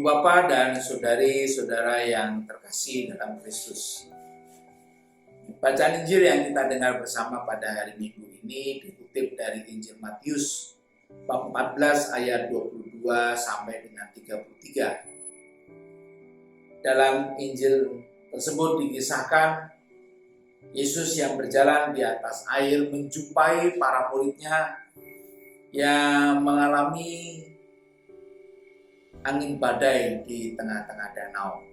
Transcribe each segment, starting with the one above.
Ibu Bapak dan saudari-saudara yang terkasih dalam Kristus. Bacaan Injil yang kita dengar bersama pada hari Minggu ini dikutip dari Injil Matius bab 14 ayat 22 sampai dengan 33. Dalam Injil tersebut dikisahkan Yesus yang berjalan di atas air menjumpai para muridnya yang mengalami angin badai di tengah-tengah danau.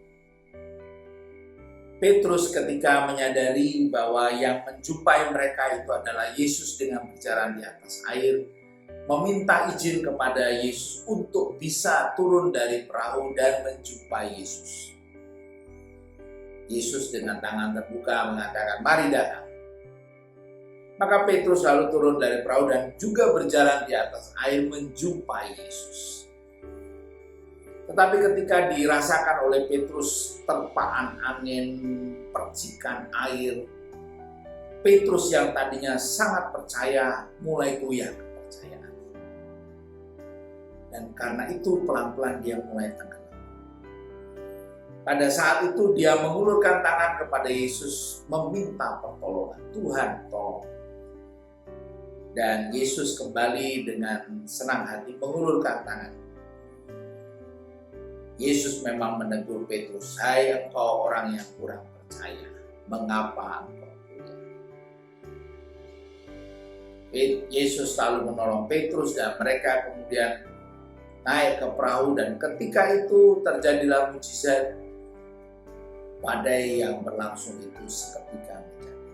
Petrus ketika menyadari bahwa yang menjumpai mereka itu adalah Yesus dengan berjalan di atas air, meminta izin kepada Yesus untuk bisa turun dari perahu dan menjumpai Yesus. Yesus dengan tangan terbuka mengatakan, "Mari datang." Maka Petrus lalu turun dari perahu dan juga berjalan di atas air menjumpai Yesus. Tetapi ketika dirasakan oleh Petrus terpaan angin, percikan air, Petrus yang tadinya sangat percaya mulai goyah kepercayaan. Dan karena itu pelan-pelan dia mulai tenggelam. Pada saat itu dia mengulurkan tangan kepada Yesus meminta pertolongan. "Tuhan, tolong." Dan Yesus kembali dengan senang hati mengulurkan tangan. Yesus memang menegur Petrus, "Hai engkau orang yang kurang percaya, mengapa engkau goyah?" Yesus lalu menolong Petrus dan mereka kemudian naik ke perahu, dan ketika itu terjadilah mukjizat. Badai yang berlangsung itu seketika menjadi.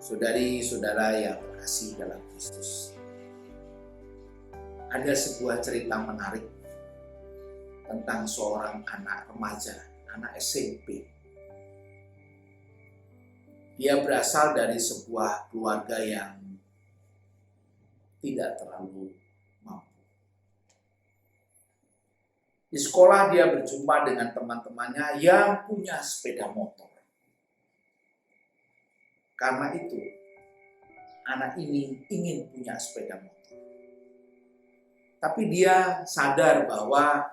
Saudari-saudara yang terkasih dalam Kristus, ada sebuah cerita menarik tentang seorang anak remaja, anak SMP. Dia berasal dari sebuah keluarga yang tidak terlalu mampu. Di sekolah dia berjumpa dengan teman-temannya yang punya sepeda motor. Karena itu, anak ini ingin punya sepeda motor. Tapi dia sadar bahwa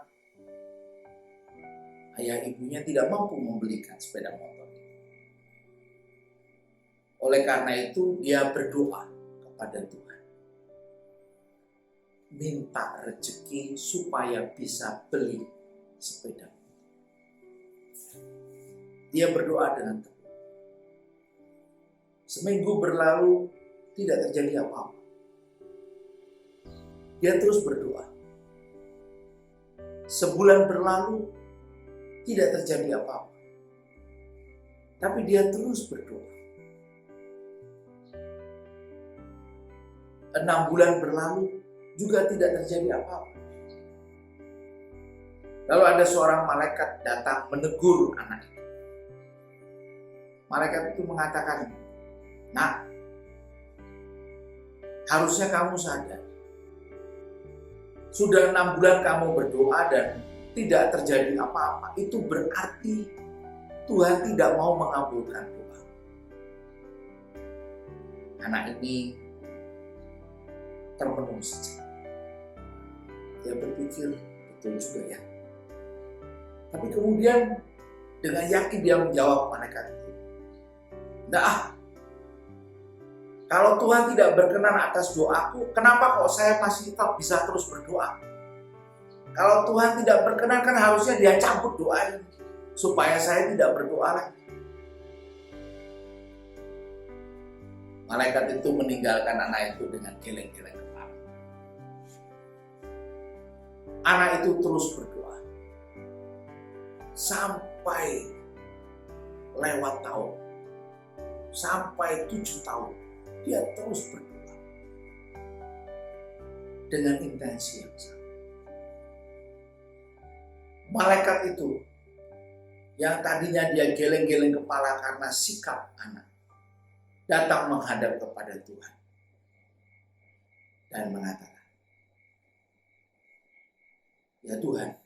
ayah ibunya tidak mampu membelikan sepeda motor. Oleh karena itu dia berdoa kepada Tuhan, minta rezeki supaya bisa beli sepeda motor. Dia berdoa dengan teguh. Seminggu berlalu tidak terjadi apa-apa. Dia terus berdoa. Sebulan berlalu tidak terjadi apa-apa. Tapi dia terus berdoa. 6 bulan berlalu juga tidak terjadi apa-apa. Lalu ada seorang malaikat datang menegur anak itu. Malaikat itu mengatakan, "Nak, harusnya kamu sadar. Sudah 6 bulan kamu berdoa dan tidak terjadi apa-apa. Itu berarti Tuhan tidak mau mengabulkan doa." Anak ini termenung sejenak. Dia berpikir, betul juga ya. Tapi kemudian dengan yakin dia menjawab malaikat itu, "Enggak, kalau Tuhan tidak berkenan atas doaku, kenapa kok saya masih tetap bisa terus berdoa? Kalau Tuhan tidak berkenan kan harusnya dia cabut doa ini supaya saya tidak berdoa lagi." Malaikat itu meninggalkan anak itu dengan geleng-geleng kepala. Anak itu terus berdoa sampai lewat tahun, sampai 7 tahun dia terus berdoa dengan intensi yang sama. Malaikat itu yang tadinya dia geleng-geleng kepala karena sikap anak, datang menghadap kepada Tuhan dan mengatakan, "Ya Tuhan,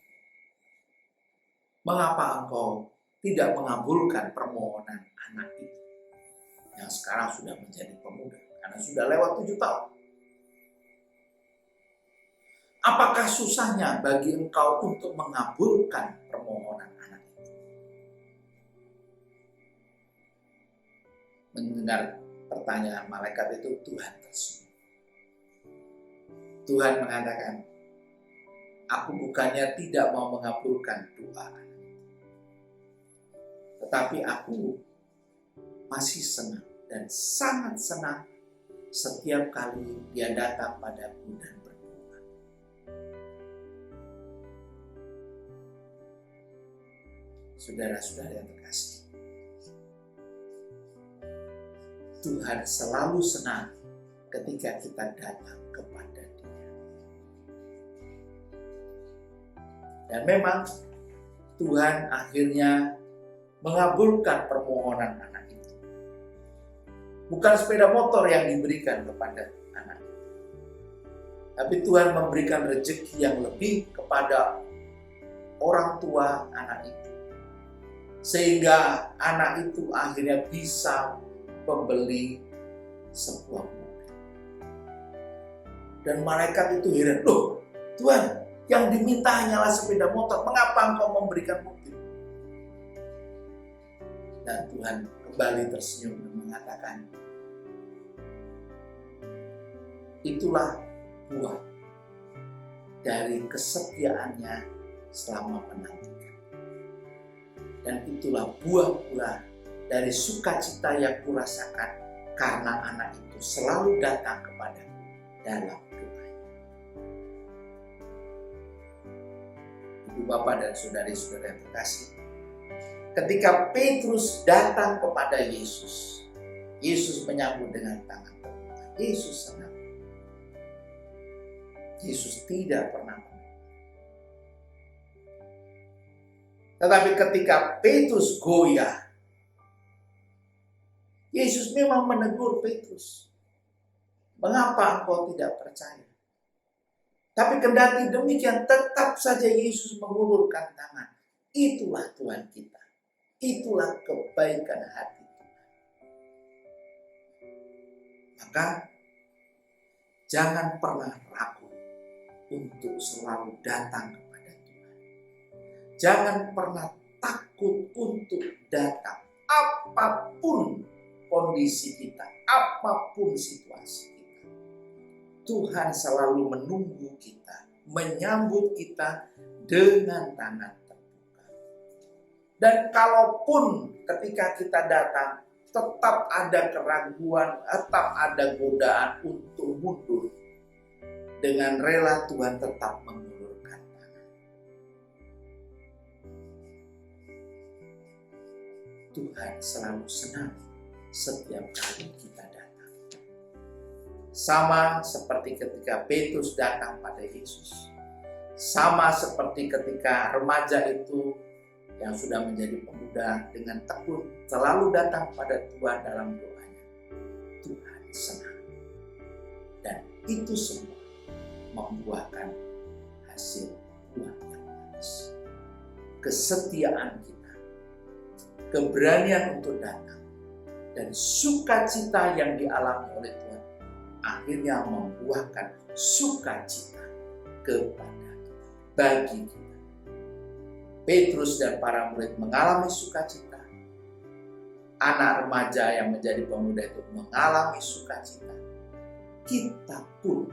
mengapa Engkau tidak mengabulkan permohonan anak itu yang sekarang sudah menjadi pemuda karena sudah lewat 7 tahun? Apakah susahnya bagi engkau untuk mengabulkan permohonan anak itu? Mendengar pertanyaan malaikat itu, Tuhan tersenyum. Tuhan mengatakan, aku bukannya tidak mau mengabulkan doa, tetapi aku masih senang dan sangat senang setiap kali dia datang padaku dan berdoa. Saudara-saudara yang terkasih, Tuhan selalu senang ketika kita datang kepada Dia. Dan memang Tuhan akhirnya mengabulkan permohonan anak itu. Bukan sepeda motor yang diberikan kepada anak itu, tapi Tuhan memberikan rezeki yang lebih kepada orang tua anak itu, sehingga anak itu akhirnya bisa membeli sebuah mobil. Dan malaikat itu heran, loh Tuhan, yang diminta hanyalah sepeda motor, mengapa engkau memberikan mobil? Dan Tuhan kembali tersenyum dan mengatakan, itulah buah dari kesetiaannya selama menantikan. Dan itulah buah pula dari sukacita yang kurasakan karena anak itu selalu datang kepadaku dalam doa. Ibu bapak dan saudari-saudara yang terkasih, ketika Petrus datang kepada Yesus, Yesus menyambut dengan tangan terbuka. Yesus senang. Yesus tidak pernah menolak. Tetapi ketika Petrus goyah, Yesus memang menegur Petrus. Mengapa engkau tidak percaya? Tapi kendati demikian, tetap saja Yesus mengulurkan tangan. Itulah Tuhan kita. Itulah kebaikan hati Tuhan. Maka jangan pernah ragu untuk selalu datang kepada Tuhan. Jangan pernah takut untuk datang. Apapun kondisi kita, apapun situasi kita, Tuhan selalu menunggu kita, menyambut kita dengan tangan terbuka. Dan kalaupun ketika kita datang tetap ada keraguan, tetap ada godaan untuk mundur, dengan rela Tuhan tetap mengulurkan tangan. Tuhan selalu senang setiap kali kita datang. Sama seperti ketika Petrus datang pada Yesus. Sama seperti ketika remaja itu yang sudah menjadi pemuda dengan tekun selalu datang pada Tuhan dalam doanya. Tuhan senang. Dan itu semua membuahkan hasil buah yang manis. Kesetiaan kita, keberanian untuk datang, dan sukacita yang dialami oleh Tuhan akhirnya membuahkan sukacita kepada kita, bagi kita. Petrus dan para murid mengalami sukacita. Anak remaja yang menjadi pemuda itu mengalami sukacita. Kita pun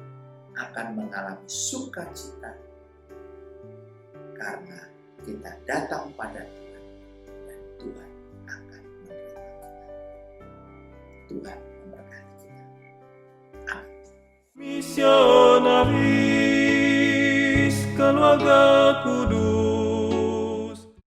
akan mengalami sukacita karena kita datang pada Tuhan dan Tuhan akan menerima kita. Tuhan memberkati kita. Amin. Misionaris Keluarga Kudus.